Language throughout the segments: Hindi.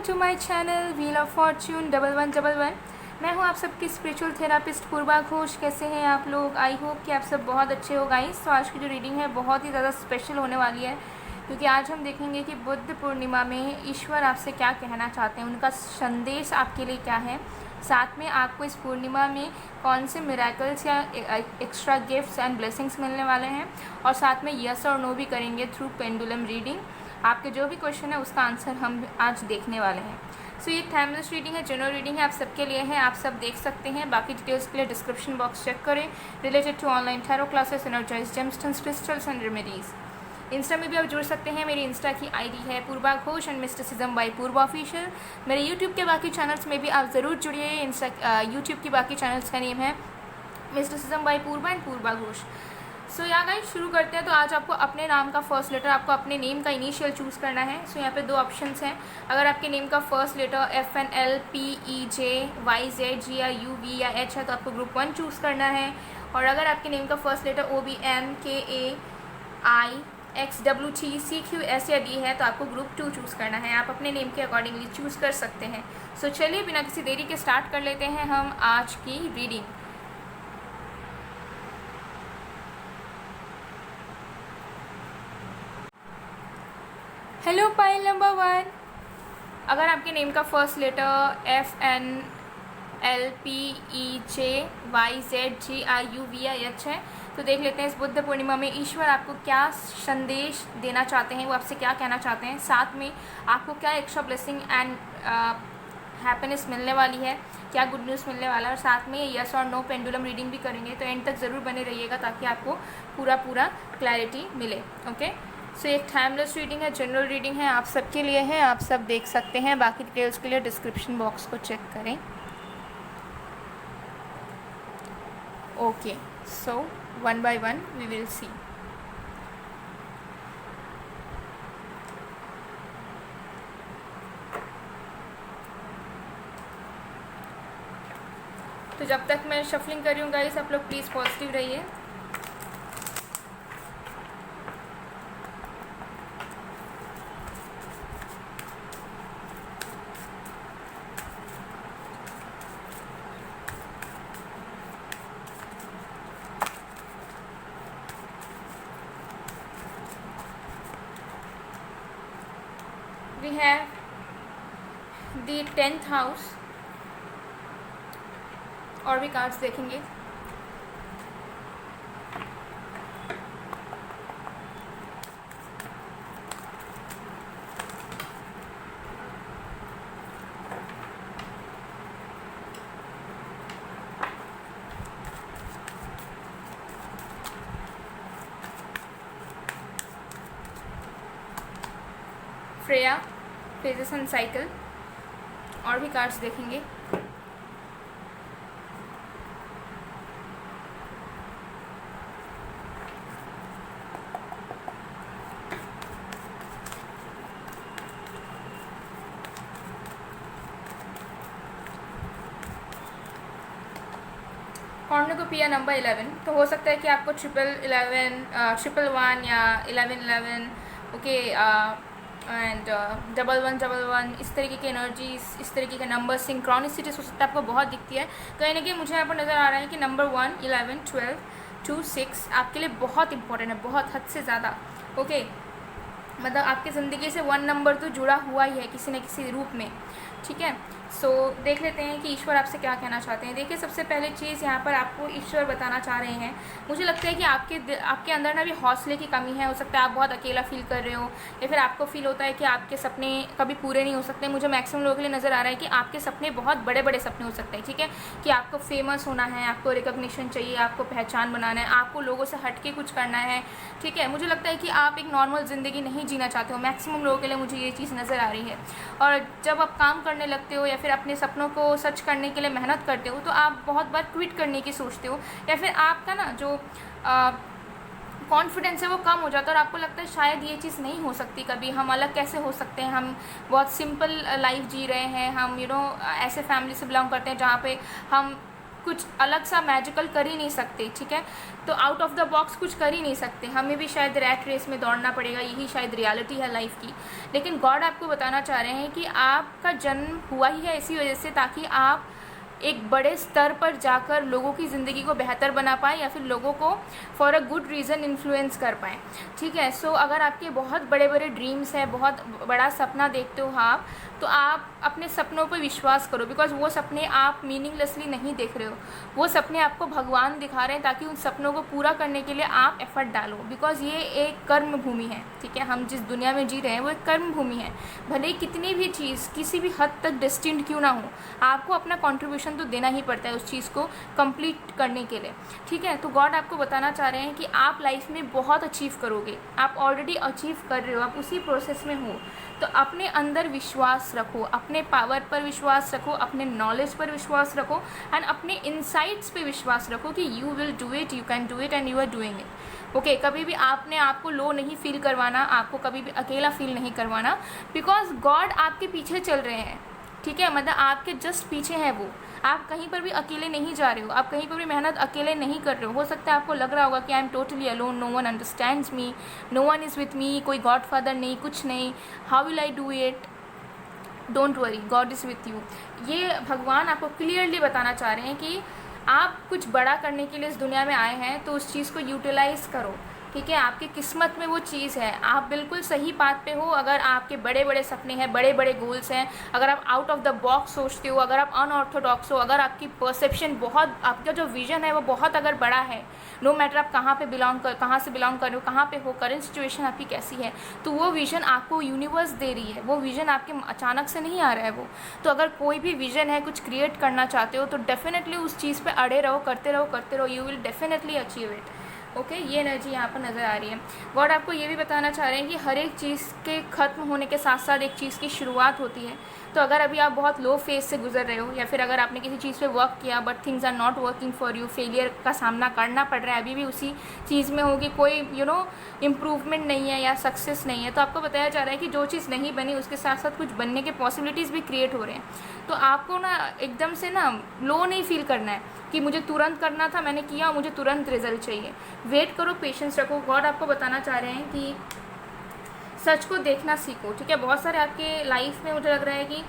Welcome to my channel wheel of fortune 1111। मैं हूं आप सबकी स्पिरिचुअल थेरापिस्ट पूर्वा घोष। कैसे हैं आप लोग? आई होप कि आप सब बहुत अच्छे हो गाइस। तो आज की जो रीडिंग है बहुत ही ज़्यादा स्पेशल होने वाली है, क्योंकि आज हम देखेंगे कि बुद्ध पूर्णिमा में ईश्वर आपसे क्या कहना चाहते हैं, उनका संदेश आपके लिए क्या है। साथ में आपको इस पूर्णिमा में कौन से मिरेकल्स या एक्स्ट्रा गिफ्ट्स एंड ब्लेसिंग्स मिलने वाले हैं, और साथ में यस और नो भी करेंगे थ्रू पेंडुलम रीडिंग। आपके जो भी क्वेश्चन है उसका आंसर हम आज देखने वाले हैं। सो ये टाइमलेस रीडिंग है, जनरल रीडिंग है, आप सबके लिए है, आप सब देख सकते हैं। बाकी डिटेल्स के लिए डिस्क्रिप्शन बॉक्स चेक करें related to online tarot classes, energise gemstones, crystals and remedies. Insta में भी आप जुड़ सकते हैं। मेरी इंस्टा की आईडी है Purva Ghosh and mysticism by Purva official. मेरे यूट्यूब के बाकी चैनल्स में भी आप ज़रूर जुड़िए। यूट्यूब की बाकी चैनल्स का नेम है मिस्टिसिज्म बाय पूर्वा एंड पूर्वा घोष। सो यहाँ गाइस शुरू करते हैं। तो आज आपको अपने नाम का फर्स्ट लेटर, आपको अपने नेम का इनिशियल चूज़ करना है। सो यहाँ पे दो ऑप्शंस हैं। अगर आपके नेम का फर्स्ट लेटर FNLPEJYZGRUV या H है तो आपको ग्रुप 1 चूज़ करना है। और अगर आपके नेम का फर्स्ट लेटर OBMKAIXWTCQS या D है तो आपको ग्रुप 2 चूज़ करना है। आप अपने नेम के अकॉर्डिंगली चूज़ कर सकते हैं। सो चलिए बिना किसी देरी के स्टार्ट कर लेते हैं हम आज की रीडिंग। Hello pile number 1। अगर आपके नेम का फर्स्ट लेटर FNLPEJYZGRUV या H है तो देख लेते हैं इस बुद्ध पूर्णिमा में ईश्वर आपको क्या संदेश देना चाहते हैं, वो आपसे क्या कहना चाहते हैं। साथ में आपको क्या एक्स्ट्रा ब्लेसिंग एंड हैप्पीनेस मिलने वाली है, क्या गुड न्यूज़ मिलने वाला है। और साथ में यस और नो पेंडुलम रीडिंग भी करेंगे, तो एंड तक ज़रूर बने रहिएगा ताकि आपको पूरा क्लैरिटी मिले। ओके, सो एक टाइमलेस रीडिंग है, जनरल रीडिंग है, आप सबके लिए है, आप सब देख सकते हैं। बाकी डिटेल्स के लिए डिस्क्रिप्शन बॉक्स को चेक करें। Okay, so one by one we will see. तो जब तक मैं शफलिंग कर रही हूँ गाइस, आप लोग प्लीज़ पॉजिटिव रहिए। We have the 10th house. और भी कार्ड्स देखेंगे। Freya, phases and cycle. और भी कार्ड्स देखेंगे। Cornucopia number 11। तो हो सकता है कि आपको 111 या 1111 ओके एंड 1111 इस तरीके की एनर्जीज, इस तरीके के नंबर सिंक्रोनिसिटीज हो सकता है आपको बहुत दिखती है। कहीं ना कहीं मुझे यहाँ पर नज़र आ रहा है कि नंबर 1, 11, 12, 2, 6 आपके लिए बहुत इंपॉर्टेंट है, बहुत हद से ज़्यादा। ओके, मतलब आपकी ज़िंदगी से 1 नंबर तो जुड़ा हुआ ही है किसी न किसी रूप में। ठीक है, सो देख लेते हैं कि ईश्वर आपसे क्या कहना चाहते हैं। देखिए, सबसे पहले चीज़ यहाँ पर आपको ईश्वर बताना चाह रहे हैं, मुझे लगता है कि आपके अंदर ना भी हौसले की कमी है। हो सकता है आप बहुत अकेला फील कर रहे हो, या फिर आपको फील होता है कि आपके सपने कभी पूरे नहीं हो सकते। मुझे मैक्सिमम लोगों के लिए नज़र आ रहा है कि आपके सपने बहुत बड़े बड़े सपने हो सकते हैं। ठीक है, कि आपको फेमस होना है, आपको रिकग्निशन चाहिए, आपको पहचान बनाना है, आपको लोगों से हट के कुछ करना है। ठीक है, मुझे लगता है कि आप एक नॉर्मल ज़िंदगी नहीं जीना चाहते हो। मैक्सिमम लोगों के लिए मुझे ये चीज़ नज़र आ रही है। और जब आप काम करने लगते हो या फिर अपने सपनों को सच करने के लिए मेहनत करते हो तो आप बहुत बार क्विट करने की सोचते हो, या फिर आपका ना जो कॉन्फिडेंस है वो कम हो जाता है और आपको लगता है शायद ये चीज़ नहीं हो सकती कभी, हम अलग कैसे हो सकते हैं, हम बहुत सिंपल लाइफ जी रहे हैं, हम ऐसे फैमिली से बिलोंग करते हैं जहाँ पे हम कुछ अलग सा मैजिकल कर ही नहीं सकते, ठीक है। तो आउट ऑफ द बॉक्स कुछ कर ही नहीं सकते, हमें भी शायद रैट रेस में दौड़ना पड़ेगा, यही शायद रियलिटी है लाइफ की। लेकिन गॉड आपको बताना चाह रहे हैं कि आपका जन्म हुआ ही है इसी वजह से, ताकि आप एक बड़े स्तर पर जाकर लोगों की ज़िंदगी को बेहतर बना पाएँ या फिर लोगों को for a good reason influence कर पाएँ, ठीक है। सो अगर आपके बहुत बड़े बड़े ड्रीम्स हैं, बहुत बड़ा सपना देखते हो आप, तो आप अपने सपनों पर विश्वास करो, बिकॉज वो सपने आप मीनिंगलेसली नहीं देख रहे हो, वो सपने आपको भगवान दिखा रहे हैं, ताकि उन सपनों को पूरा करने के लिए आप एफर्ट डालो। बिकॉज ये एक कर्म भूमि है, ठीक है। हम जिस दुनिया में जी रहे हैं वो एक कर्म भूमि है। भले ही कितनी भी चीज़ किसी भी हद तक डेस्टिन्ड क्यों ना हो, आपको अपना कॉन्ट्रीब्यूशन तो देना ही पड़ता है उस चीज़ को कंप्लीट करने के लिए, ठीक है। तो गॉड आपको बताना चाह रहे हैं कि आप लाइफ में बहुत अचीव करोगे, आप ऑलरेडी अचीव कर रहे हो, आप उसी प्रोसेस में हो। तो अपने अंदर विश्वास रखो, अपने पावर पर विश्वास रखो, अपने नॉलेज पर विश्वास रखो एंड अपने इनसाइट्स पे विश्वास रखो कि you will do it, you can do it and you are doing it. Okay, कभी भी आपने आपको लो नहीं फील करवाना, आपको कभी भी अकेला फील नहीं करवाना, बिकॉज गॉड आपके पीछे चल रहे हैं, ठीक है। मतलब आपके जस्ट पीछे हैं वो, आप कहीं पर भी अकेले नहीं जा रहे हो, आप कहीं पर भी मेहनत अकेले नहीं कर रहे हो। हो सकता है आपको लग रहा होगा कि I am totally alone, no one understands me, no one is with me, कोई गॉड फादर नहीं, कुछ नहीं, how will I do it. Don't worry, God is with you. ये भगवान आपको क्लियरली बताना चाह रहे हैं कि आप कुछ बड़ा करने के लिए इस दुनिया में आए हैं, तो उस चीज़ को यूटिलाइज़ करो, ठीक है। आपकी किस्मत में वो चीज़ है, आप बिल्कुल सही बात पे हो। अगर आपके बड़े बड़े सपने हैं, बड़े बड़े गोल्स हैं, अगर आप आउट ऑफ द बॉक्स सोचते हो, अगर आप अनऑर्थोडॉक्स हो, अगर आपकी परसेप्शन बहुत, आपका जो विजन है वो बहुत अगर बड़ा है, नो मैटर आप कहाँ से बिलोंग कर रहे हो, कहाँ पे हो, करंट सिचुएशन आपकी कैसी है, तो वो विजन आपको यूनिवर्स दे रही है। वो विजन आपके अचानक से नहीं आ रहा है वो। तो अगर कोई भी विजन है, कुछ क्रिएट करना चाहते हो, तो डेफिनेटली उस चीज़ पे अड़े रहो, करते रहो, you will definitely achieve it. Okay, ये एनर्जी यहाँ पर नज़र आ रही है। गॉड आपको ये भी बताना चाह रहे हैं कि हर एक चीज़ के ख़त्म होने के साथ साथ एक चीज़ की शुरुआत होती है। तो अगर अभी आप बहुत लो फेज से गुजर रहे हो, या फिर अगर आपने किसी चीज़ पे वर्क किया but things are not working for you, failure का सामना करना पड़ रहा है, अभी भी उसी चीज़ में होगी, कोई इम्प्रूवमेंट नहीं है या सक्सेस नहीं है, तो आपको बताया जा रहा है कि जो चीज़ नहीं बनी उसके साथ साथ कुछ बनने के पॉसिबिलिटीज़ भी क्रिएट हो रहे हैं। तो आपको ना एकदम से ना लो नहीं फील करना है कि मुझे तुरंत करना था, मैंने किया, मुझे तुरंत रिजल्ट चाहिए। वेट करो, पेशेंस रखो। गॉड आपको बताना चाह रहे हैं कि सच को देखना सीखो, ठीक है। बहुत सारे आपके लाइफ में मुझे लग रहा है कि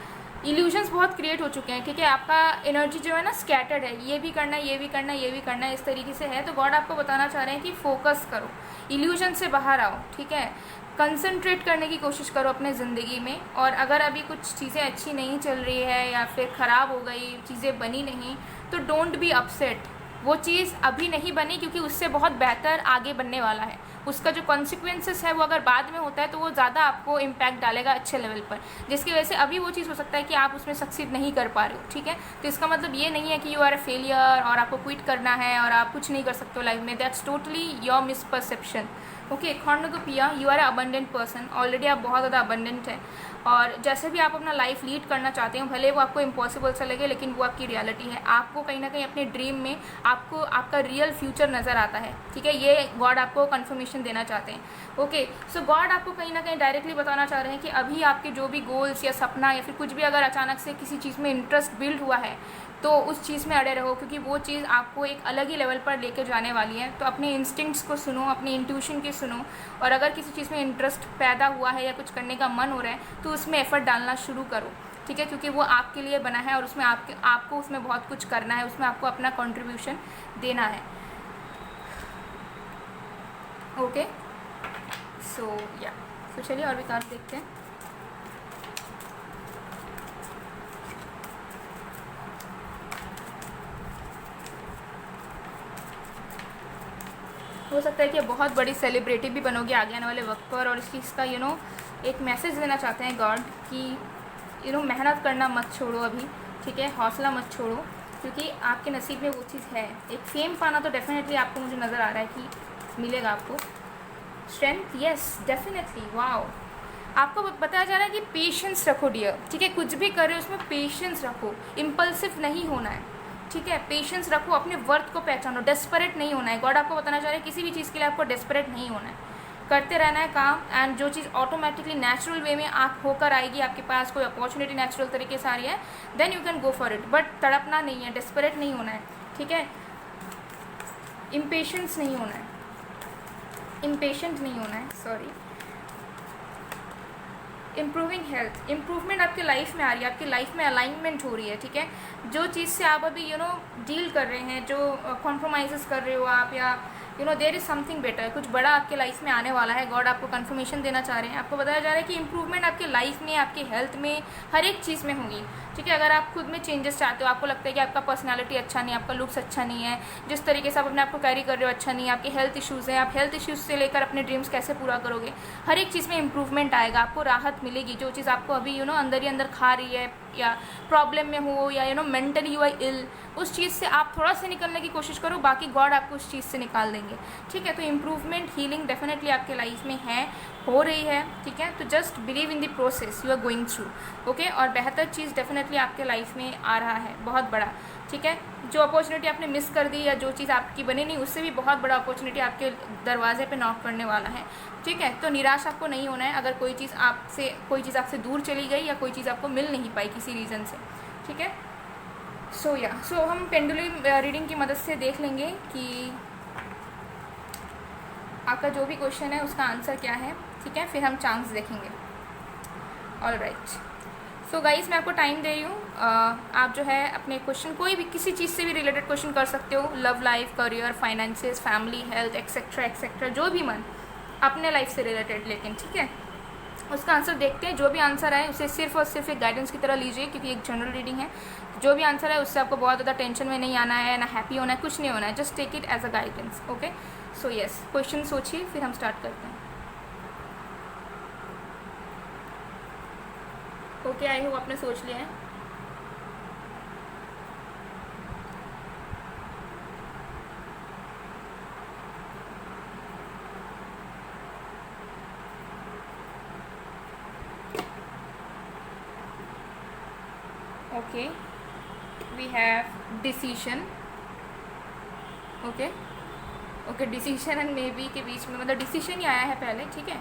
इल्यूजन्स बहुत क्रिएट हो चुके हैं, ठीक है। आपका एनर्जी जो है ना स्कैटर्ड है, ये भी करना है, ये भी करना है, ये भी करना है, इस तरीके से है। तो गॉड आपको बताना चाह रहे हैं कि फोकस करो, इल्यूजन से बाहर आओ, ठीक है। कंसंट्रेट करने की कोशिश करो अपने ज़िंदगी में। और अगर अभी कुछ चीज़ें अच्छी नहीं चल रही है या फिर ख़राब हो गई, चीज़ें बनी नहीं, तो डोंट बी अपसेट। वो चीज़ अभी नहीं बनी क्योंकि उससे बहुत बेहतर आगे बनने वाला है। उसका जो कॉन्सिक्वेंसेस है वो अगर बाद में होता है तो वो ज़्यादा आपको इम्पैक्ट डालेगा अच्छे लेवल पर, जिसकी वजह से अभी वो चीज़ हो सकता है कि आप उसमें सक्सीड नहीं कर पा रहे हो, ठीक है। तो इसका मतलब ये नहीं है कि यू आर अ फेलियर और आपको क्विट करना है और आप कुछ नहीं कर सकते हो लाइफ में। That's totally your misperception. Okay, खंडगोपिया, you are a abundant person, already आप बहुत ज़्यादा अबंडेंट है। और जैसे भी आप अपना लाइफ लीड करना चाहते हो, भले वो आपको इम्पॉसिबल सा लगे, लेकिन वो आपकी रियलिटी है। आपको कहीं ना कहीं अपने ड्रीम में आपको आपका रियल फ्यूचर नज़र आता है, ठीक है। ये गॉड आपको कन्फर्मेशन देना चाहते हैं। ओके, सो गॉड आपको कहीं ना कहीं डायरेक्टली बताना चाह रहे हैं कि अभी आपके जो भी गोल्स या सपना या फिर कुछ भी अगर अचानक से किसी चीज़ में इंटरेस्ट बिल्ड हुआ है, तो उस चीज़ में अड़े रहो, क्योंकि वो चीज़ आपको एक अलग ही लेवल पर लेकर जाने वाली है। तो अपने इंस्टिंक्ट्स को सुनो, अपनी इंट्यूशन की सुनो, और अगर किसी चीज़ में इंटरेस्ट पैदा हुआ है या कुछ करने का मन हो रहा है तो उसमें एफर्ट डालना शुरू करो, ठीक है। क्योंकि वो आपके लिए बना है और उसमें आपको उसमें बहुत कुछ करना है, उसमें आपको अपना कंट्रीब्यूशन देना है। ओके, सो चलिए और भी कार्ड देखते हैं। हो सकता है कि बहुत बड़ी सेलिब्रिटी भी बनोगे आगे आने वाले वक्त पर, और इस चीज़ का एक मैसेज देना चाहते हैं गॉड कि मेहनत करना मत छोड़ो अभी, ठीक है। हौसला मत छोड़ो, क्योंकि आपके नसीब में वो चीज़ है। एक फेम पाना तो डेफिनेटली आपको, मुझे नज़र आ रहा है कि मिलेगा आपको। Strength, yes definitely, wow. आपको बताया जा रहा है कि पेशेंस रखो डियर, ठीक है। कुछ भी कर रहे हो उसमें पेशेंस रखो, इम्पल्सिव नहीं होना है, ठीक है। पेशेंस रखो, अपने वर्थ को पहचानो, डेस्परेट नहीं होना है। गॉड आपको बताना चाह रहे हैं किसी भी चीज़ के लिए आपको डेस्परेट नहीं होना है, करते रहना है काम। एंड जो चीज़ ऑटोमेटिकली नेचुरल वे में आप होकर आएगी, आपके पास कोई अपॉर्चुनिटी नेचुरल तरीके से आ रही है, then you can go for it. But तड़पना नहीं है, डेस्परेट नहीं होना है, ठीक है। इम्पेशेंस नहीं होना है, इम्पेशेंट नहीं होना है, सॉरी। इम्प्रूविंग हेल्थ, इम्प्रूवमेंट आपके लाइफ में आ रही है, आपकी लाइफ में अलाइनमेंट हो रही है, ठीक है। जो चीज़ से आप अभी डील कर रहे हैं, जो कॉम्प्रोमाइज़ कर रहे हो आप, या देयर इज़ समथिंग बेटर, कुछ बड़ा आपके लाइफ में आने वाला है। गॉड आपको कन्फर्मेशन देना चाह रहे हैं, आपको बताया जा रहा है कि इम्प्रूवमेंट आपके लाइफ में, आपकी हेल्थ में, हर एक चीज़ में होगी, ठीक है। अगर आप खुद में चेंजेस चाहते हो, आपको लगता है कि आपका पर्सनालिटी अच्छा नहीं है, आपका लुक्स अच्छा नहीं है, जिस तरीके से आप अपने आप को कैरी कर रहे हो अच्छा नहीं है, आपके हेल्थ इश्यूज़ हैं, आप हेल्थ इश्यूज़ से लेकर अपने ड्रीम्स कैसे पूरा करोगे, हर एक चीज़ में इंप्रूवमेंट आएगा, आपको राहत मिलेगी। जो चीज़ आपको अभी अंदर ही अंदर खा रही है, या प्रॉब्लम में हो, या मेंटली यू आर इल, उस चीज़ से आप थोड़ा सा निकलने की कोशिश करो, बाकी गॉड आपको उस चीज़ से निकाल देंगे, ठीक है। तो इम्प्रूवमेंट, हीलिंग डेफिनेटली आपके लाइफ में है, हो रही है, ठीक है। तो just believe in the process you are going through, okay. और बेहतर चीज़ डेफिनेटली आपके लाइफ में आ रहा है, बहुत बड़ा, ठीक है। जो अपॉर्चुनिटी आपने मिस कर दी, या जो चीज़ आपकी बनी नहीं, उससे भी बहुत बड़ा अपॉर्चुनिटी आपके दरवाजे पे नॉक करने वाला है, ठीक है। तो निराश आपको नहीं होना है अगर कोई चीज़ आपसे दूर चली गई, या कोई चीज़ आपको मिल नहीं पाई किसी रीज़न से, ठीक है। सो हम पेंडुलम रीडिंग की मदद से देख लेंगे कि आपका जो भी क्वेश्चन है उसका आंसर क्या है, ठीक है। फिर हम चांस देखेंगे। ऑल राइट, सो गाइस मैं आपको टाइम दे रही हूँ। आप जो है अपने क्वेश्चन, कोई भी किसी चीज़ से भी रिलेटेड क्वेश्चन कर सकते हो, love life, career, finances, family, health, etcetera etcetera, जो भी मन, अपने लाइफ से रिलेटेड, लेकिन ठीक है। उसका आंसर देखते हैं। जो भी आंसर आए उसे सिर्फ और सिर्फ एक गाइडेंस की तरह लीजिए, क्योंकि एक जनरल रीडिंग है। जो भी आंसर है उससे आपको बहुत ज़्यादा टेंशन में नहीं आना है, ना हैप्पी होना है, कुछ नहीं होना है, just take it as a guidance, okay. So yes, question सोचिए, फिर हम स्टार्ट करते हैं। ओके, आई होप आपने सोच लिया है। Okay, we have decision, okay, decision and maybe के बीच में, मतलब डिसीशन ही आया है पहले, ठीक है।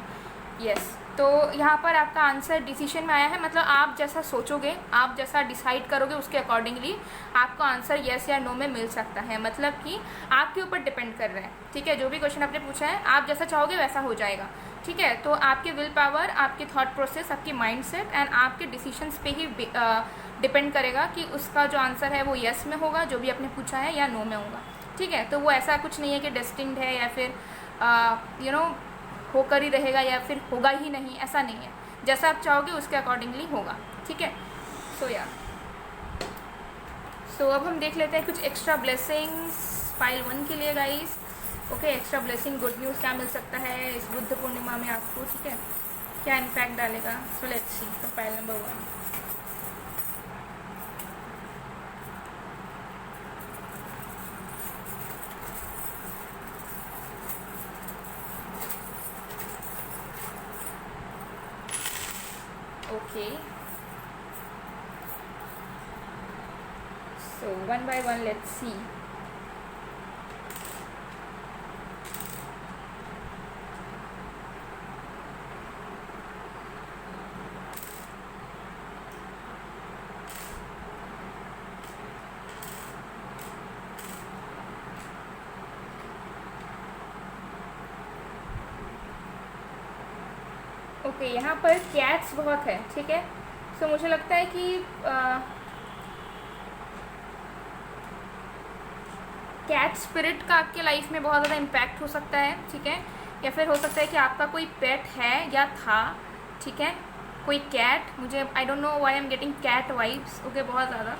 यस, तो यहाँ पर आपका आंसर डिसीशन में आया है, मतलब आप जैसा सोचोगे, आप जैसा डिसाइड करोगे, उसके अकॉर्डिंगली आपको आंसर येस या नो में मिल सकता है। मतलब कि आपके ऊपर डिपेंड कर रहा है, ठीक है। जो भी क्वेश्चन आपने पूछा है, आप जैसा चाहोगे वैसा हो जाएगा, ठीक है। तो आपके विल पावर, आपके थॉट प्रोसेस, आपकी माइंडसेट एंड आपके डिसीशंस पे ही डिपेंड करेगा कि उसका जो आंसर है वो येस में होगा, जो भी आपने पूछा है, या नो में होगा, ठीक है। तो वो ऐसा कुछ नहीं है कि डेस्टिन्ड है, या फिर होकर ही रहेगा, या फिर होगा ही नहीं, ऐसा नहीं है। जैसा आप चाहोगे उसके अकॉर्डिंगली होगा, ठीक है। सो अब हम देख लेते हैं कुछ एक्स्ट्रा ब्लेसिंग्स पाइल 1 के लिए guys, okay. Extra blessing, good news क्या मिल सकता है इस बुद्ध पूर्णिमा में आपको, ठीक है, क्या इम्पैक्ट डालेगा। So let's see for pile number 1। Okay, so one by one let's see. Okay, यहाँ पर कैट्स बहुत है, ठीक है। सो मुझे लगता है कि कैट स्पिरिट का आपके लाइफ में बहुत ज़्यादा इम्पैक्ट हो सकता है, ठीक है। या फिर हो सकता है कि आपका कोई पेट है या था, ठीक है, कोई कैट। मुझे I don't know why I am getting cat vibes, okay, बहुत ज़्यादा।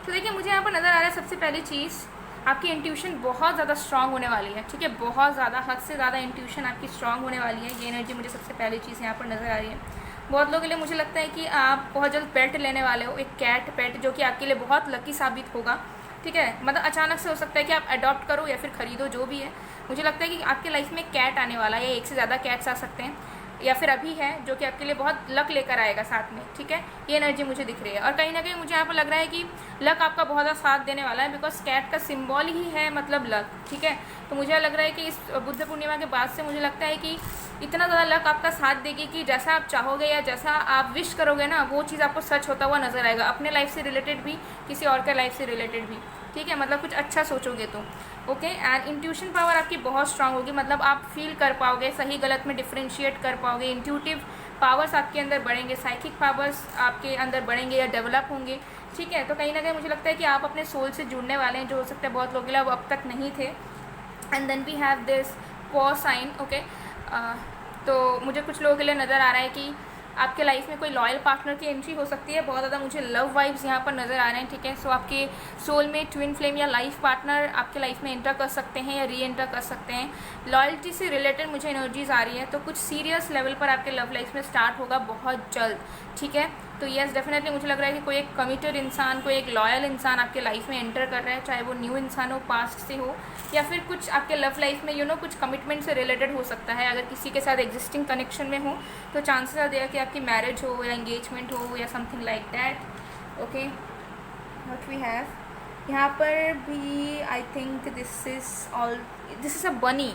तो देखिए, मुझे यहाँ पर नज़र आ रहा है सबसे पहली चीज़, आपकी इंट्यूशन बहुत ज़्यादा स्ट्रांग होने वाली है, ठीक है। बहुत ज़्यादा, हद से ज़्यादा इंट्यूशन आपकी स्ट्रांग होने वाली है। ये एनर्जी मुझे सबसे पहली चीज़ यहाँ पर नज़र आ रही है। बहुत लोगों के लिए मुझे लगता है कि आप बहुत जल्द पेट लेने वाले हो, एक कैट पेट, जो कि आपके लिए बहुत लकी साबित होगा, ठीक है। मतलब अचानक से हो सकता है कि आप अडॉप्ट करो या फिर ख़रीदो, जो भी है। मुझे लगता है कि आपके लाइफ में कैट आने वाला है, या एक से ज़्यादा कैट्स आ सकते हैं, या फिर अभी है, जो कि आपके लिए बहुत लक लेकर आएगा साथ में, ठीक है। ये एनर्जी मुझे दिख रही है। और कहीं ना कहीं मुझे यहाँ पर लग रहा है कि लक आपका बहुत ज़्यादा साथ देने वाला है, बिकॉज कैट का सिंबल ही है मतलब लक, ठीक है। तो मुझे लग रहा है कि इस बुद्ध पूर्णिमा के बाद से मुझे लगता है कि इतना ज़्यादा लक आपका साथ देगी कि जैसा आप चाहोगे या जैसा आप विश करोगे ना, वो चीज़ आपको सच होता हुआ नजर आएगा, अपने लाइफ से रिलेटेड भी, किसी और के लाइफ से रिलेटेड भी, ठीक है, मतलब कुछ अच्छा सोचोगे तो। ओके, एंड इंट्यूशन पावर आपकी बहुत स्ट्रांग होगी, मतलब आप फील कर पाओगे, सही गलत में डिफ्रेंशिएट कर पाओगे, इंट्यूटिव पावर्स आपके अंदर बढ़ेंगे, साइकिक पावर्स आपके अंदर बढ़ेंगे या डेवलप होंगे। ठीक है, तो कहीं ना कहीं मुझे लगता है कि आप अपने सोल से जुड़ने वाले हैं, जो हो सकता है बहुत लोगों के लिए अब तक नहीं थे। And then we have this paw sign. Okay, तो मुझे कुछ लोगों के लिए नज़र आ रहा है कि आपके लाइफ में कोई लॉयल पार्टनर की एंट्री हो सकती है। बहुत ज़्यादा मुझे लव वाइब्स यहाँ पर नज़र आ रहे हैं। ठीक है, सो आपके सोल में ट्विन फ्लेम या लाइफ पार्टनर आपके लाइफ में एंटर कर सकते हैं या री एंटर कर सकते हैं। लॉयल्टी से रिलेटेड मुझे एनर्जीज आ रही है, तो कुछ सीरियस लेवल पर आपके लव लाइफ में स्टार्ट होगा बहुत जल्द। ठीक है, तो येस डेफिनेटली मुझे लग रहा है कि कोई एक कमिटेड इंसान, कोई एक लॉयल इंसान आपके लाइफ में एंटर कर रहा है, चाहे वो न्यू इंसान हो, पास्ट से हो, या फिर कुछ आपके लव लाइफ में कुछ कमिटमेंट से रिलेटेड हो सकता है। अगर किसी के साथ एग्जिस्टिंग कनेक्शन में हो तो चांसेस आर देयर कि आपकी मैरिज हो या एंगेजमेंट हो या something like that. Okay, what we have यहाँ पर भी, I think this is a bunny.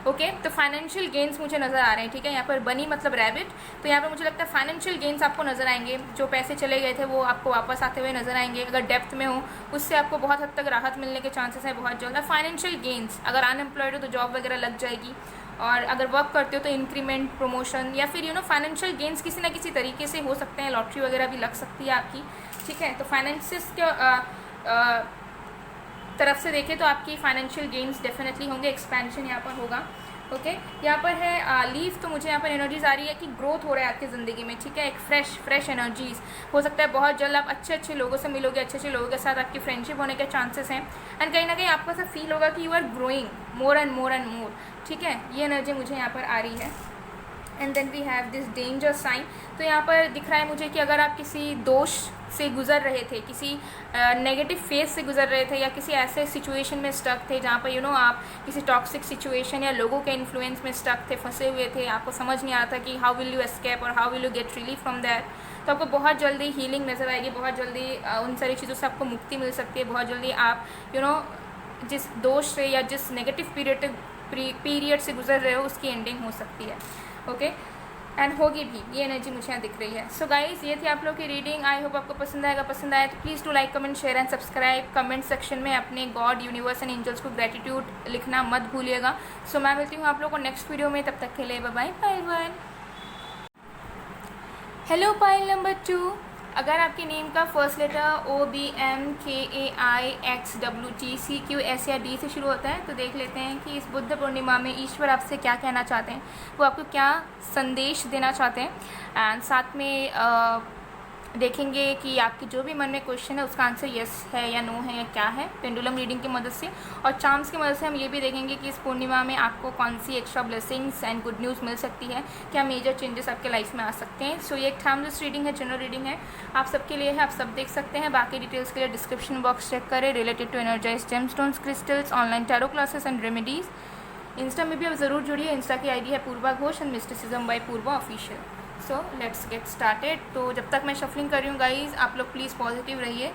Okay, तो फाइनेंशियल गेंस मुझे नज़र आ रहे हैं। ठीक है, यहाँ पर बनी मतलब रैबिट, तो यहाँ पर मुझे लगता है फाइनेंशियल गेंस आपको नज़र आएंगे। जो पैसे चले गए थे वो आपको वापस आते हुए नज़र आएंगे। अगर डेप्थ में हो उससे आपको बहुत हद तक राहत मिलने के चांसेस है बहुत जल्द। फाइनेंशियल गेंस, अगर अनएम्प्लॉयड हो तो जॉब वगैरह लग जाएगी, और अगर वर्क करते हो तो इंक्रीमेंट, प्रमोशन, या फिर फाइनेंशियल गेंस किसी ना किसी तरीके से हो सकते हैं। लॉटरी वगैरह भी लग सकती है आपकी। ठीक है, तो फाइनेंसिस के तरफ से देखें तो आपकी फाइनेंशियल गेन्स डेफिनेटली होंगे, एक्सपेंशन यहाँ पर होगा। ओके, यहाँ पर है लीव, तो मुझे यहाँ पर एनर्जीज आ रही है कि ग्रोथ हो रहा है आपकी ज़िंदगी में। ठीक है, एक फ्रेश एनर्जीज हो सकता है बहुत जल्द आप अच्छे लोगों से मिलोगे, अच्छे लोगों के साथ आपकी फ्रेंडशिप होने के चांसेस हैं। एंड कहीं ना कहीं आपको ऐसा फील होगा कि you are growing more and more and more. ठीक है, ये एनर्जी मुझे यहाँ पर आ रही है। And then we have this danger sign, तो यहाँ पर दिख रहा है मुझे कि अगर आप किसी दोष से गुजर रहे थे, किसी नेगेटिव फेज से गुजर रहे थे, या किसी ऐसे सिचुएशन में स्टक थे जहाँ पर आप किसी टॉक्सिक सिचुएशन या लोगों के इन्फ्लुएंस में स्टक थे, फंसे हुए थे, आपको समझ नहीं आता कि हाउ विल यू एस्केप और how will you get relief from that, तो आपको बहुत जल्दी हीलिंग नज़र आएगी, बहुत जल्दी उन सारी चीज़ों से आपको मुक्ति मिल सकती है। बहुत जल्दी आप जिस दोष से या जिस नेगेटिव पीरियड से गुजर रहे हो उसकी एंडिंग हो सकती है। ओके, एंड होगी भी, ये एनर्जी मुझे यहाँ दिख रही है। सो गाइस, ये थी आप लोग की रीडिंग। आई होप आपको पसंद आएगा। पसंद आए तो please to like, comment, share and subscribe. Comment section में अपने गॉड, यूनिवर्स एंड एंजल्स को ग्रेटिट्यूड लिखना मत भूलिएगा। सो मैं मिलती हूँ आप लोग को नेक्स्ट वीडियो में, तब तक के लिए bye bye, pile 1। Hello pile number 2, अगर आपके नेम का फर्स्ट लेटर OBMKAIXWTCQS या D से शुरू होता है तो देख लेते हैं कि इस बुद्ध पूर्णिमा में ईश्वर आपसे क्या कहना चाहते हैं, वो आपको क्या संदेश देना चाहते हैं। एंड साथ में देखेंगे कि आपके जो भी मन में क्वेश्चन है उसका आंसर येस है या नो है या क्या है, पेंडुलम रीडिंग की मदद से। और चार्म्स की मदद से हम ये भी देखेंगे कि इस पूर्णिमा में आपको कौन सी extra blessings and good news मिल सकती है, क्या मेजर चेंजेस आपके लाइफ में आ सकते हैं। सो ये एक टाइमलेस रीडिंग है, जनरल रीडिंग है, आप सबके लिए है, आप सब देख सकते हैं। बाकी डिटेल्स के लिए डिस्क्रिप्शन बॉक्स चेक करें related to energize gemstones, crystals, online tarot classes and remedies. Insta में भी आप ज़रूर जुड़िए। इंस्टा की ID है Purva Ghosh and mysticism by Purva official. So let's get started. तो जब तक मैं शफलिंग कर रही हूँ गाइज, आप लोग प्लीज़ पॉजिटिव रहिए।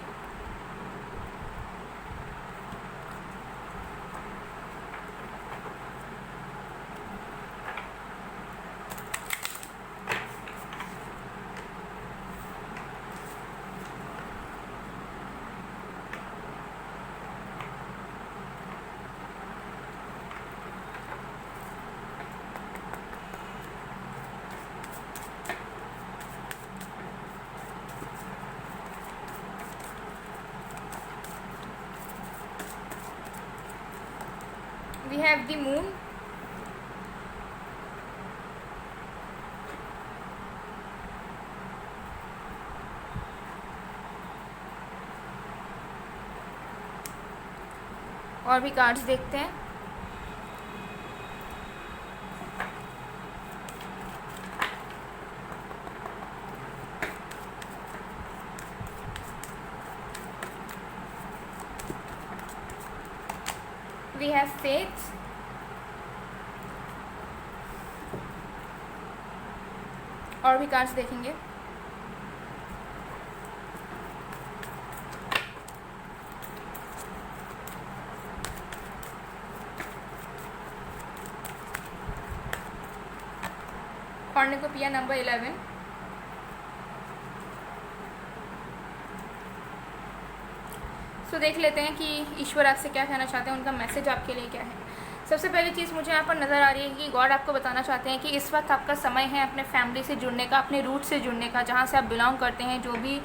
We have the moon, और भी कार्ड्स देखते हैं। We have faith, और भी कार्ड्स देखेंगे। कॉर्निकोपिया नंबर 11, सो देख लेते हैं कि ईश्वर आपसे क्या कहना चाहते हैं, उनका मैसेज आपके लिए क्या है। सबसे पहली चीज़ मुझे यहाँ पर नज़र आ रही है कि गॉड आपको बताना चाहते हैं कि इस वक्त आपका समय है अपने फैमिली से जुड़ने का, अपने रूट से जुड़ने का, जहाँ से आप बिलोंग करते हैं, जो भी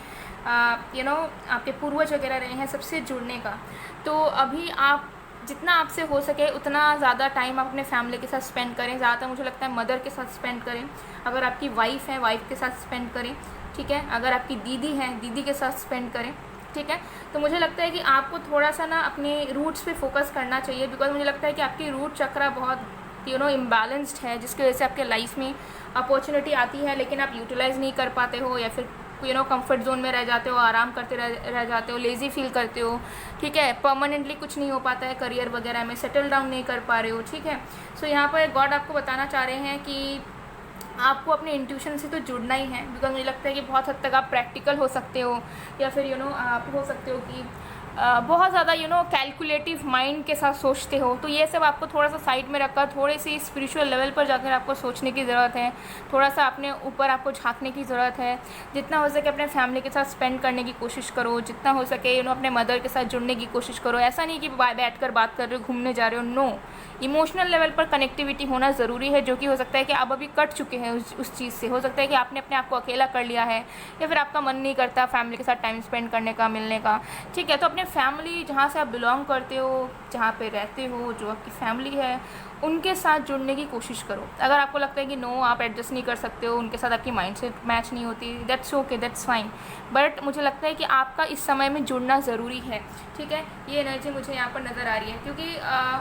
आपके पूर्वज वगैरह रहे हैं, सबसे जुड़ने का। तो अभी आप जितना आपसे हो सके उतना ज़्यादा टाइम आप अपने फैमिली के साथ स्पेंड करें। ज़्यादातर मुझे लगता है मदर के साथ स्पेंड करें। अगर आपकी वाइफ़ है, वाइफ़ के साथ स्पेंड करें, ठीक है। अगर आपकी दीदी हैं, दीदी के साथ स्पेंड करें, ठीक है। तो मुझे लगता है कि आपको थोड़ा सा ना अपने रूट्स पे फोकस करना चाहिए, बिकॉज मुझे लगता है कि आपकी रूट चक्रा बहुत इम्बैलेंस्ड है, जिसकी वजह से आपके लाइफ में अपॉर्चुनिटी आती है लेकिन आप यूटिलाइज़ नहीं कर पाते हो, या फिर कंफर्ट जोन में रह जाते हो, आराम करते रह जाते हो, लेज़ी फील करते हो, ठीक है। परमानेंटली कुछ नहीं हो पाता है करियर वगैरह में, सेटल डाउन नहीं कर पा रहे हो, ठीक है। सो यहाँ पर गॉड आपको बताना चाह रहे हैं कि आपको अपने इंट्यूशन से तो जुड़ना ही है, बिकॉज मुझे लगता है कि बहुत हद तक आप प्रैक्टिकल हो सकते हो, या फिर आप हो सकते हो कि बहुत ज़्यादा कैलकुलेटिव माइंड के साथ सोचते हो। तो ये सब आपको थोड़ा सा साइड में रखकर थोड़े सी स्पिरिचुअल लेवल पर जाकर आपको सोचने की ज़रूरत है, थोड़ा सा अपने ऊपर आपको झांकने की ज़रूरत है। जितना हो सके अपने फैमिली के साथ स्पेंड करने की कोशिश करो, जितना हो सके अपने मदर के साथ जुड़ने की कोशिश करो। ऐसा नहीं कि बैठ कर बात कर रहे हो, घूमने जा रहे हो, नो। इमोशनल लेवल पर कनेक्टिविटी होना ज़रूरी है, जो कि हो सकता है कि आप अभी कट चुके हैं उस चीज़ से। हो सकता है कि आपने अपने आप को अकेला कर लिया है, या फिर आपका मन नहीं करता फैमिली के साथ टाइम स्पेंड करने का, मिलने का, ठीक है। तो अपने फैमिली, जहाँ से आप बिलोंग करते हो, जहाँ पे रहते हो, जो आपकी फैमिली है, उनके साथ जुड़ने की कोशिश करो। अगर आपको लगता है कि नो, आप एडजस्ट नहीं कर सकते हो, उनके साथ आपकी माइंडसेट मैच नहीं होती, that's okay, that's fine. But मुझे लगता है कि आपका इस समय में जुड़ना ज़रूरी है, ठीक है। ये एनर्जी मुझे यहाँ पर नज़र आ रही है, क्योंकि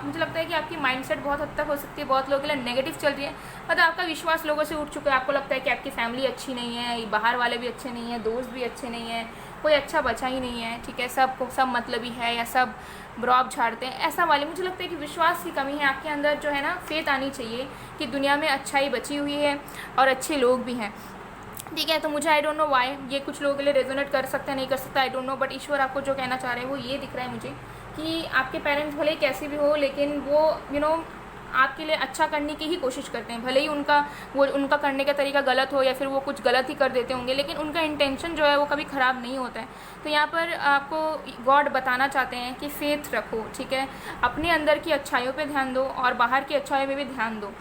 मुझे लगता है कि आपकी माइंडसेट बहुत हद तक हो सकती है बहुत लोगों के लिए नेगेटिव चल रही है। मतलब आपका विश्वास लोगों से उठ चुका है, आपको लगता है कि आपकी फैमिली अच्छी नहीं है, बाहर वाले भी अच्छे नहीं हैं, दोस्त भी अच्छे नहीं हैं, कोई अच्छा बचा ही नहीं है, ठीक है। सब मतलबी है, या सब ब्रॉब झाड़ते हैं, ऐसा वाले। मुझे लगता है कि विश्वास की कमी है आपके अंदर, जो है ना, फेथ आनी चाहिए कि दुनिया में अच्छाई बची हुई है और अच्छे लोग भी हैं, ठीक है। तो मुझे आई डोंट नो वाई ये कुछ लोगों के लिए रेजोनेट कर सकता है, नहीं कर सकता, आई डोंट नो। बट ईश्वर आपको जो कहना चाह रहे हैं वो ये दिख रहा है मुझे कि आपके पेरेंट्स भले कैसे भी हो, लेकिन वो आपके लिए अच्छा करने की ही कोशिश करते हैं। भले ही उनका करने का तरीका गलत हो, या फिर वो कुछ गलत ही कर देते होंगे, लेकिन उनका इंटेंशन जो है वो कभी ख़राब नहीं होता है। तो यहाँ पर आपको गॉड बताना चाहते हैं कि फेथ रखो, ठीक है। अपने अंदर की अच्छाइयों पे ध्यान दो और बाहर की अच्छाइयों पे भी ध्यान दो।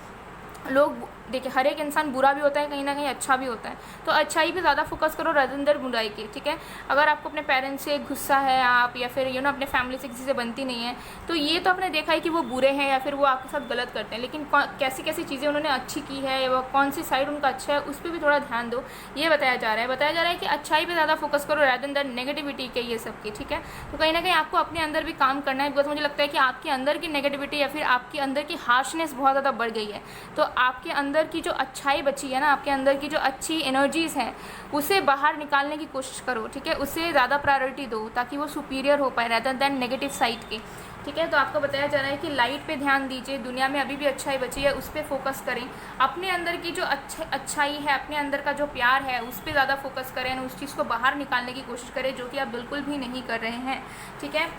लोग देखिए, हर एक इंसान बुरा भी होता है, कहीं ना कहीं अच्छा भी होता है, तो अच्छाई पे ज़्यादा फोकस करो राजेंद्र बुराई के, ठीक है। अगर आपको अपने पेरेंट्स से गुस्सा है आप, या फिर अपने फैमिली से किसी से बनती नहीं है, तो ये तो आपने देखा है कि वो बुरे हैं या फिर वो आपके साथ गलत करते हैं, लेकिन कैसी कैसी चीज़ें उन्होंने अच्छी की है, या कौन सी साइड उनका अच्छा है, उस पर भी थोड़ा ध्यान दो। ये बताया जा रहा है कि अच्छाई पर ज़्यादा फोकस करो राजेंद्र नेगेटिविटी के, ये सब की, ठीक है। तो कहीं ना कहीं आपको अपने अंदर भी काम करना है, बिकॉज मुझे लगता है कि आपके अंदर की नेगेटिविटी या फिर आपके अंदर की हार्शनेस बहुत ज़्यादा बढ़ गई है। तो आपके अंदर की जो अच्छाई बची है ना, आपके अंदर की जो अच्छी एनर्जीज़ हैं, उसे बाहर निकालने की कोशिश करो, ठीक है। उसे ज़्यादा प्रायोरिटी दो ताकि वो सुपीरियर हो पाए रादर दैन नेगेटिव साइड के, ठीक है। तो आपको बताया जा रहा है कि लाइट पे ध्यान दीजिए, दुनिया में अभी भी अच्छाई बची है, उस पर फोकस करें। अपने अंदर की जो अच्छाई है, अपने अंदर का जो प्यार है, उस पर ज़्यादा फोकस करें, उस चीज़ को बाहर निकालने की कोशिश करें, जो कि आप बिल्कुल भी नहीं कर रहे हैं, ठीक है।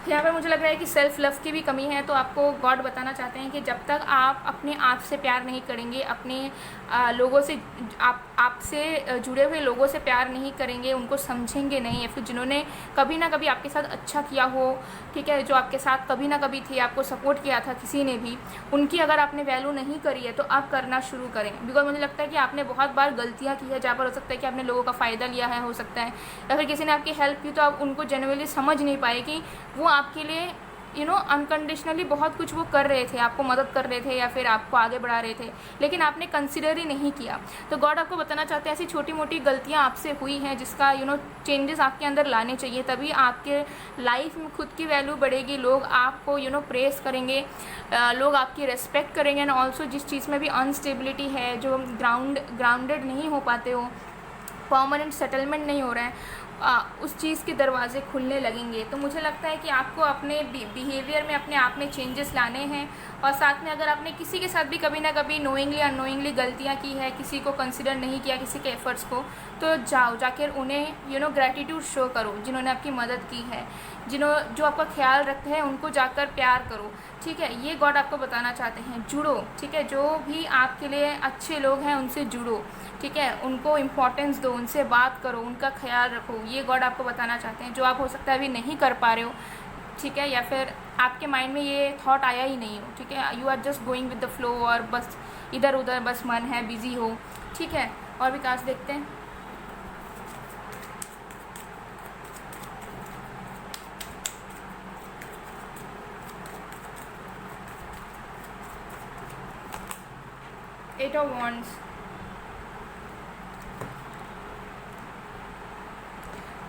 यहाँ पर मुझे लग रहा है कि सेल्फ़ लव की भी कमी है। तो आपको गॉड बताना चाहते हैं कि जब तक आप अपने आप से प्यार नहीं करेंगे, अपने लोगों से, आपसे जुड़े हुए लोगों से प्यार नहीं करेंगे, उनको समझेंगे नहीं, या फिर जिन्होंने कभी ना कभी आपके साथ अच्छा किया हो, ठीक है, जो आपके साथ कभी ना कभी थे, आपको सपोर्ट किया था किसी ने भी, उनकी अगर आपने वैल्यू नहीं करी है तो आप करना शुरू करें। बिकॉज मुझे लगता है कि आपने बहुत बार गलतियाँ की है, जहाँ पर हो सकता है कि आपने लोगों का फ़ायदा लिया है, हो सकता है, या फिर किसी ने आपकी हेल्प की तो आप उनको जेन्युइनली समझ नहीं पाए कि वो आपके लिए अनकंडीशनली बहुत कुछ वो कर रहे थे, आपको मदद कर रहे थे, या फिर आपको आगे बढ़ा रहे थे, लेकिन आपने कंसिडर ही नहीं किया। तो गॉड आपको बताना चाहते हैं ऐसी छोटी मोटी गलतियां आपसे हुई हैं, जिसका चेंजेस आपके अंदर लाने चाहिए, तभी आपके लाइफ में खुद की वैल्यू बढ़ेगी, लोग आपको प्रेस करेंगे, लोग आपकी रेस्पेक्ट करेंगे। एंड ऑल्सो जिस चीज़ में भी अनस्टेबिलिटी है, जो ग्राउंडेड नहीं हो पाते हो, परमानेंट सेटलमेंट नहीं हो रहा है, उस चीज़ के दरवाजे खुलने लगेंगे। तो मुझे लगता है कि आपको अपने बिहेवियर में, अपने आप में चेंजेस लाने हैं। और साथ में अगर आपने किसी के साथ भी कभी ना कभी नोइंगली अननोइंगली गलतियाँ की है, किसी को कंसिडर नहीं किया, किसी के एफर्ट्स को, तो जाकर उन्हें ग्रैटिट्यूड शो करो, जिन्होंने आपकी मदद की है, जो आपका ख्याल रखते हैं, उनको जाकर प्यार करो, ठीक है। ये गॉड आपको बताना चाहते हैं, जुड़ो, ठीक है। जो भी आपके लिए अच्छे लोग हैं उनसे जुड़ो, ठीक है, उनको इम्पोर्टेंस दो, उनसे बात करो, उनका ख्याल रखो। ये गॉड आपको बताना चाहते हैं, जो आप हो सकता है अभी नहीं कर पा रहे हो, ठीक है, या फिर आपके माइंड में ये थॉट आया ही नहीं हो, ठीक है, you are just going with the flow और बस इधर उधर बस मन है, बिजी हो, ठीक है। और भी कार्ड्स देखते हैं। एट ऑफ वॉन्ड्स,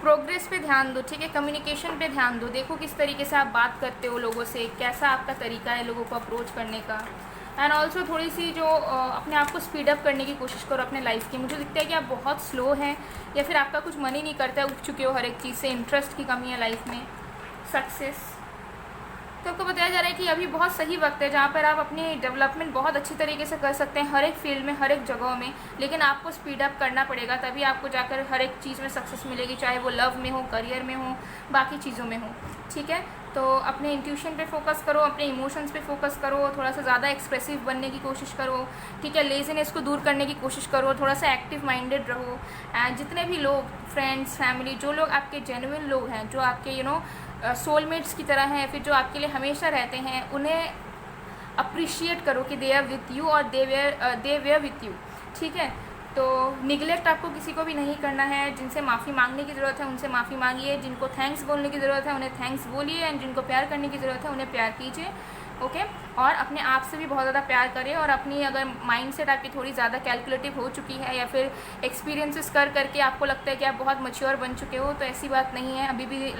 प्रोग्रेस पे ध्यान दो, ठीक है, कम्युनिकेशन पे ध्यान दो, देखो किस तरीके से आप बात करते हो लोगों से, कैसा आपका तरीका है लोगों को अप्रोच करने का। एंड ऑल्सो थोड़ी सी जो अपने आप को स्पीड अप करने की कोशिश करो अपने लाइफ की। मुझे दिखता है कि आप बहुत स्लो हैं या फिर आपका कुछ मन ही नहीं करता है, उठ चुके हो हर एक चीज़ से, इंटरेस्ट की कमी है लाइफ में। सक्सेस, तो आपको बताया जा रहा है कि अभी बहुत सही वक्त है जहाँ पर आप अपनी डेवलपमेंट बहुत अच्छी तरीके से कर सकते हैं हर एक फील्ड में, हर एक जगह में, लेकिन आपको स्पीड अप करना पड़ेगा, तभी आपको जाकर हर एक चीज़ में सक्सेस मिलेगी, चाहे वो लव में हो, करियर में हो, बाकी चीज़ों में हो, ठीक है। तो अपने इंट्यूशन पे फोकस करो, अपने इमोशंस पे फोकस करो, थोड़ा सा ज़्यादा एक्सप्रेसिव बनने की कोशिश करो, ठीक है, लेजीनेस को दूर करने की कोशिश करो, थोड़ा सा एक्टिव माइंडेड रहो। एंड जितने भी लोग, फ्रेंड्स, फैमिली, जो लोग आपके जेन्युइन लोग हैं, जो आपके सोलमेट्स की तरह हैं, फिर जो आपके लिए हमेशा रहते हैं, उन्हें अप्रिशिएट करो कि दे आर विथ यू और दे वेयर विथ यू, ठीक है। तो निगलेक्ट आपको किसी को भी नहीं करना है। जिनसे माफ़ी मांगने की ज़रूरत है उनसे माफ़ी मांगिए, जिनको थैंक्स बोलने की ज़रूरत है उन्हें थैंक्स बोलिए, एंड जिनको प्यार करने की ज़रूरत है उन्हें प्यार कीजिए, ओके। और अपने आप से भी बहुत ज़्यादा प्यार करें, और अपनी अगर माइंडसेट आपकी थोड़ी ज़्यादा कैलकुलेटिव हो चुकी है या फिर एक्सपीरियंसेस कर करके आपको लगता है कि आप बहुत मैच्योर बन चुके हो, तो ऐसी बात नहीं है। अभी भी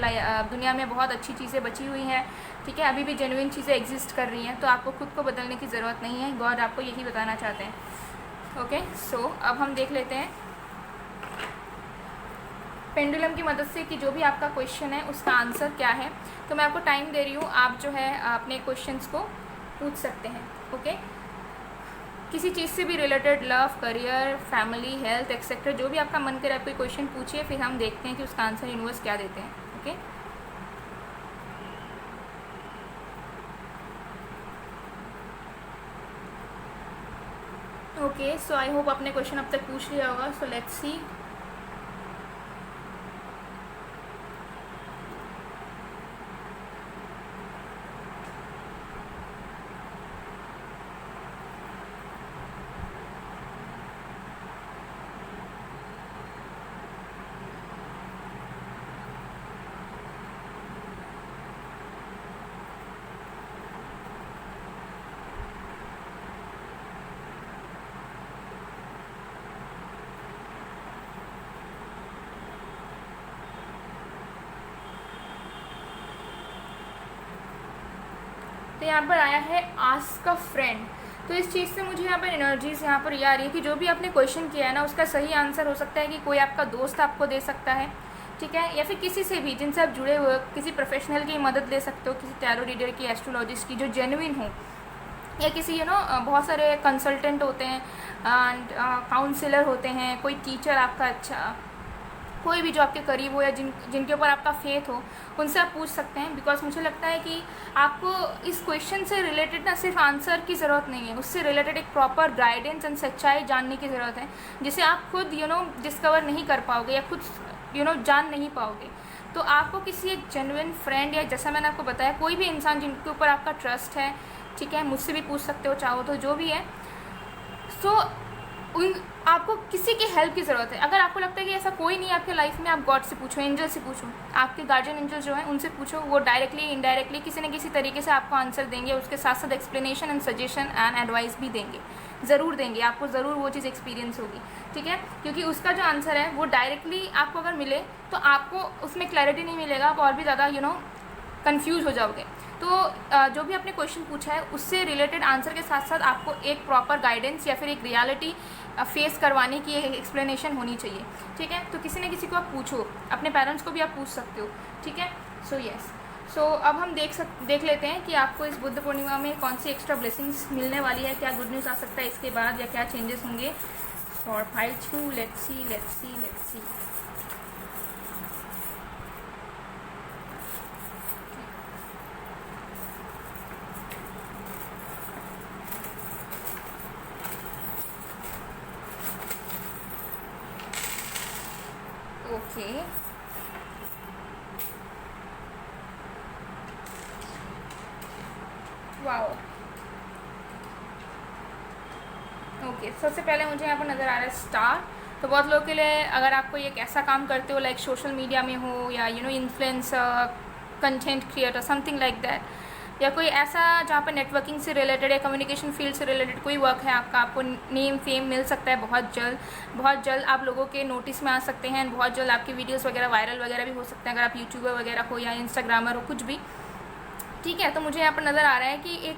दुनिया में बहुत अच्छी चीज़ें बची हुई हैं, ठीक है, अभी भी जेन्युइन चीज़ें एग्जिस्ट कर रही हैं, तो आपको खुद को बदलने की ज़रूरत नहीं है। गॉड आपको यही बताना चाहते हैं, ओके। सो अब हम देख लेते हैं पेंडुलम की मदद से कि जो भी आपका क्वेश्चन है उसका आंसर क्या है। तो मैं आपको टाइम दे रही हूँ, आप जो है अपने क्वेश्चंस को पूछ सकते हैं, ओके। किसी चीज़ से भी related, love, career, family, health etcetera, जो भी आपका मन करे आप कोई क्वेश्चन पूछिए, फिर हम देखते हैं कि उसका आंसर यूनिवर्स क्या देते हैं, okay. Okay, so I hope आपने क्वेश्चन अब तक पूछ लिया होगा। So let's see. तो यहाँ पर आया है आस्क अ फ्रेंड। तो इस चीज़ से मुझे यहाँ पर एनर्जीज यहाँ पर ये आ रही है कि जो भी आपने क्वेश्चन किया है ना, उसका सही आंसर हो सकता है कि कोई आपका दोस्त आपको दे सकता है, ठीक है, या फिर किसी से भी जिनसे आप जुड़े हुए, किसी प्रोफेशनल की मदद ले सकते हो, किसी टैरो रीडर की, एस्ट्रोलॉजिस्ट की, जो जेन्युइन हो, या किसी बहुत सारे कंसल्टेंट होते हैं एंड काउंसलर होते हैं, कोई टीचर आपका अच्छा, कोई भी जो आपके करीब हो या जिनके ऊपर आपका फेथ हो, उनसे आप पूछ सकते हैं। बिकॉज मुझे लगता है कि आपको इस क्वेश्चन से रिलेटेड ना सिर्फ आंसर की ज़रूरत नहीं है, उससे रिलेटेड एक प्रॉपर गाइडेंस एंड सच्चाई जानने की ज़रूरत है, जिसे आप खुद डिस्कवर नहीं कर पाओगे या खुद जान नहीं पाओगे। तो आपको किसी एक जेन्युइन फ्रेंड, या जैसा मैंने आपको बताया, कोई भी इंसान जिनके ऊपर आपका ट्रस्ट है, ठीक है, मुझसे भी पूछ सकते हो चाहो तो, जो भी है। सो आपको किसी की हेल्प की ज़रूरत है। अगर आपको लगता है कि ऐसा कोई नहीं है आपके लाइफ में, आप गॉड से पूछो, एंजल से पूछो, आपके गार्जियन एंजल जो हैं उनसे पूछो, वो डायरेक्टली इनडायरेक्टली किसी न किसी तरीके से आपको आंसर देंगे, उसके साथ साथ explanation and suggestion and advice भी देंगे, ज़रूर देंगे, आपको ज़रूर वो चीज़ एक्सपीरियंस होगी, ठीक है। क्योंकि उसका जो आंसर है वो डायरेक्टली आपको अगर मिले तो आपको उसमें क्लैरिटी नहीं मिलेगा, आप और भी ज़्यादा कन्फ्यूज़ हो जाओगे। तो जो भी आपने क्वेश्चन पूछा है उससे रिलेटेड आंसर के साथ साथ आपको एक प्रॉपर गाइडेंस या फिर एक रियलिटी फेस करवाने की एक एक्सप्लेनेशन होनी चाहिए, ठीक है। तो किसी न किसी को आप पूछो, अपने पेरेंट्स को भी आप पूछ सकते हो, ठीक है। सो यस, सो अब हम देख लेते हैं कि आपको इस बुद्ध पूर्णिमा में कौन सी एक्स्ट्रा ब्लेसिंग्स मिलने वाली है, क्या गुड न्यूज़ आ सकता है इसके बाद, या क्या चेंजेस होंगे for pile 2। Let's see. Okay, okay, सबसे पहले मुझे यहाँ पर नज़र आ रहा है स्टार। तो बहुत लोगों के लिए, अगर आप कोई एक ऐसा काम करते हो लाइक सोशल मीडिया में हो या influencer, content creator, something like that, या कोई ऐसा जहाँ पर नेटवर्किंग से रिलेटेड या कम्युनिकेशन फील्ड से रिलेटेड कोई वर्क है आपका, आपको नेम फेम मिल सकता है बहुत जल्द आप लोगों के नोटिस में आ सकते हैं। बहुत जल्द आपकी वीडियोस वगैरह वायरल वगैरह भी हो सकते हैं, अगर आप यूट्यूबर वगैरह हो या इंस्टाग्रामर हो, कुछ भी, ठीक है। तो मुझे यहाँ पर नज़र आ रहा है कि एक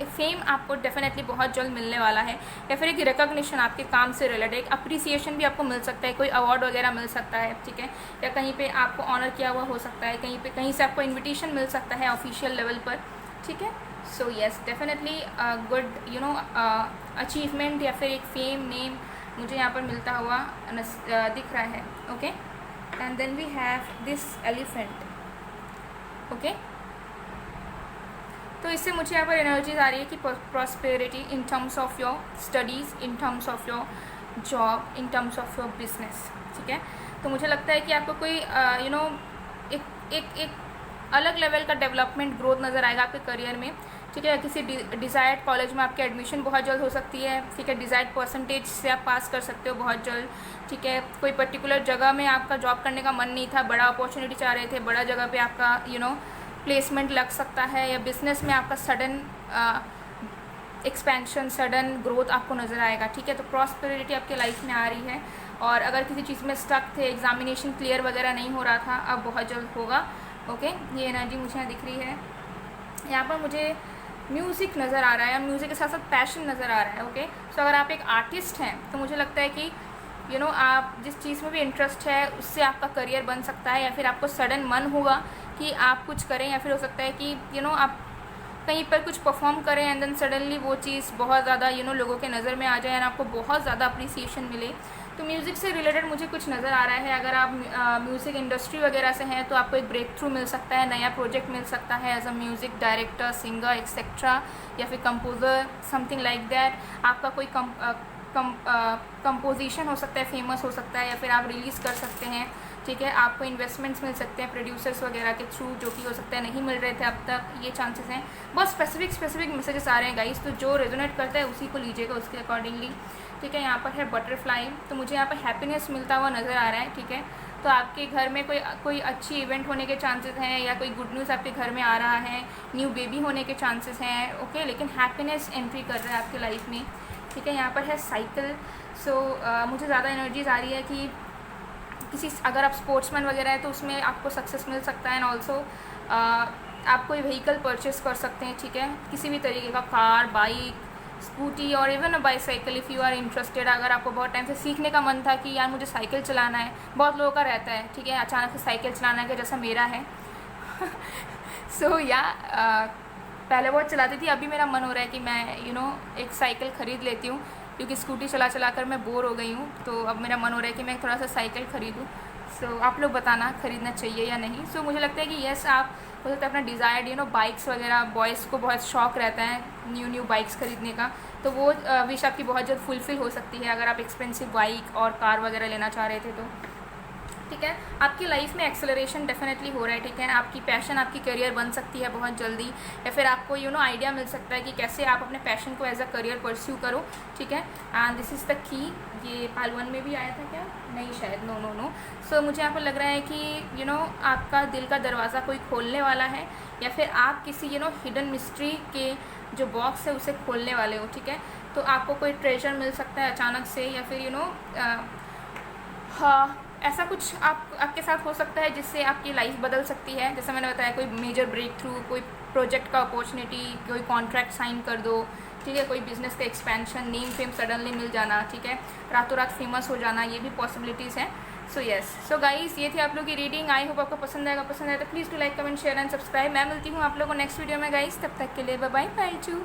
फेम आपको डेफिनेटली बहुत जल्द मिलने वाला है, या फिर एक रिकॉग्निशन आपके काम से रिलेटेड, एक अप्रिसिएशन भी आपको मिल सकता है, कोई अवार्ड वगैरह मिल सकता है, ठीक है, या कहीं पे आपको ऑनर किया हुआ हो सकता है, कहीं से आपको इन्विटेशन मिल सकता है ऑफिशियल लेवल पर, ठीक है। So yes, definitely good achievement या फिर एक फेम नेम मुझे यहाँ पर मिलता हुआ दिख रहा है। Okay, and then we have this elephant. Okay, तो इससे मुझे यहाँ पर एनर्जीज आ रही है कि prosperity in terms of your studies, in terms of your job, in terms of your business, ठीक है। तो मुझे लगता है कि आपको कोई एक अलग लेवल का डेवलपमेंट, ग्रोथ नज़र आएगा आपके करियर में, ठीक है। किसी डिज़ायर्ड कॉलेज में आपकी एडमिशन बहुत जल्द हो सकती है, ठीक है। डिज़ायर्ड परसेंटेज से आप पास कर सकते हो बहुत जल्द, ठीक है। कोई पर्टिकुलर जगह में आपका जॉब करने का मन नहीं था, बड़ा अपॉर्चुनिटी चाह रहे थे, बड़ा जगह पे आपका प्लेसमेंट लग सकता है, या बिज़नेस में आपका सडन एक्सपेंशन, सडन ग्रोथ आपको नज़र आएगा, ठीक है। तो प्रॉस्पेरिटी आपके लाइफ में आ रही है, और अगर किसी चीज़ में स्टक थे, एग्जामिनेशन क्लियर वगैरह नहीं हो रहा था, अब बहुत जल्द होगा। ओके, ये एनर्जी मुझे यहाँ दिख रही है। यहाँ पर मुझे म्यूज़िक नज़र आ रहा है, म्यूज़िक के साथ साथ पैशन नज़र आ रहा है। ओके, सो अगर आप एक आर्टिस्ट हैं तो मुझे लगता है कि आप जिस चीज़ में भी इंटरेस्ट है उससे आपका करियर बन सकता है, या फिर आपको सडन मन होगा कि आप कुछ करें, या फिर हो सकता है कि आप कहीं पर कुछ परफॉर्म करें एंड देन सडनली वो चीज़ बहुत ज़्यादा लोगों के नज़र में आ जाए और आपको बहुत ज़्यादा अप्रिसिएशन मिले। तो म्यूज़िक से रिलेटेड मुझे कुछ नज़र आ रहा है। अगर आप म्यूज़िक इंडस्ट्री वगैरह से हैं तो आपको एक ब्रेक थ्रू मिल सकता है, नया प्रोजेक्ट मिल सकता है as a music director, singer etcetera, या फिर कंपोज़र, समथिंग लाइक दैट। आपका कोई कंपोजिशन हो सकता है, फेमस हो सकता है, या फिर आप रिलीज़ कर सकते हैं, ठीक है। आपको इन्वेस्टमेंट्स मिल सकते हैं प्रोड्यूसर्स वगैरह के थ्रू, जो कि हो सकता है नहीं मिल रहे थे अब तक, ये चांसेस हैं। बहुत स्पेसिफिक मैसेजेस आ रहे हैं गाइस, तो जो रेजोनेट करता है उसी को लीजिएगा उसके अकॉर्डिंगली, ठीक है। यहाँ पर है बटरफ्लाई, तो मुझे यहाँ पर हैप्पीनेस मिलता हुआ नज़र आ रहा है, ठीक है। तो आपके घर में कोई अच्छी इवेंट होने के चांसेस हैं, या कोई गुड न्यूज़ आपके घर में आ रहा है, न्यू बेबी होने के चांसेस हैं, ओके। लेकिन हैप्पीनेस एंट्री कर रहा है आपकी लाइफ में, ठीक है। यहाँ पर है साइकिल। सो मुझे ज़्यादा एनर्जीज आ रही है कि अगर आप स्पोर्ट्समैन वगैरह है तो उसमें आपको सक्सेस मिल सकता है, एंड ऑल्सो आप कोई व्हीकल परचेस कर सकते हैं, ठीक है। किसी भी तरीके का कार, बाइक, स्कूटी और even a bicycle if you are interested. अगर आपको बहुत टाइम से सीखने का मन था कि यार मुझे साइकिल चलाना है, बहुत लोगों का रहता है, ठीक है, अचानक से साइकिल चलाना है, जैसा मेरा है। सो पहले बहुत चलाती थी, अभी मेरा मन हो रहा है कि मैं एक साइकिल ख़रीद लेती हूँ, क्योंकि स्कूटी चला कर मैं बोर हो गई हूँ। तो अब मेरा मन हो रहा है कि मैं थोड़ा सा साइकिल ख़रीदूँ। सो आप लोग बताना ख़रीदना चाहिए या नहीं। सो मुझे लगता है कि येस, आप हो सकता है अपना डिज़ायर्ड बाइक्स वगैरह, बॉयज़ को बहुत शौक़ रहता है न्यू बाइक्स ख़रीदने का, तो वो विश आपकी बहुत जल्द फुलफ़िल हो सकती है अगर आप एक्सपेंसिव बाइक और कार वगैरह लेना चाह रहे थे तो, ठीक है। आपकी लाइफ में एक्सेलरेशन डेफिनेटली हो रहा है, ठीक है। आपकी पैशन आपकी करियर बन सकती है बहुत जल्दी, या फिर आपको आइडिया मिल सकता है कि कैसे आप अपने पैशन को एज अ करियर परस्यू करो, ठीक है। And this is the key. ये पाल 1 में भी आया था क्या? नहीं शायद, नो। सो मुझे यहाँ पर लग रहा है कि आपका दिल का दरवाज़ा कोई खोलने वाला है, या फिर आप किसी हिडन मिस्ट्री के जो बॉक्स है उसे खोलने वाले हो, ठीक है। तो आपको कोई ट्रेजर मिल सकता है अचानक से, या फिर हाँ, ऐसा कुछ आपके साथ हो सकता है जिससे आपकी लाइफ बदल सकती है। जैसे मैंने बताया, कोई मेजर ब्रेक थ्रू, कोई प्रोजेक्ट का अपॉर्चुनिटी, कोई कॉन्ट्रैक्ट साइन कर दो, ठीक है। कोई बिजनेस का एक्सपेंशन, नेम फेम सडनली मिल जाना, ठीक है, रातों रात फेमस हो जाना, ये भी पॉसिबिलिटीज़ हैं। सो येस, सो गाइस, ये थी आप लोग की रीडिंग। आई होप आपको पसंद आया तो please to like, comment, share and subscribe. मैं मिलती हूँ आप लोगों को नेक्स्ट वीडियो में गाइस, तब तक के लिए बाय बाय, बाय चू।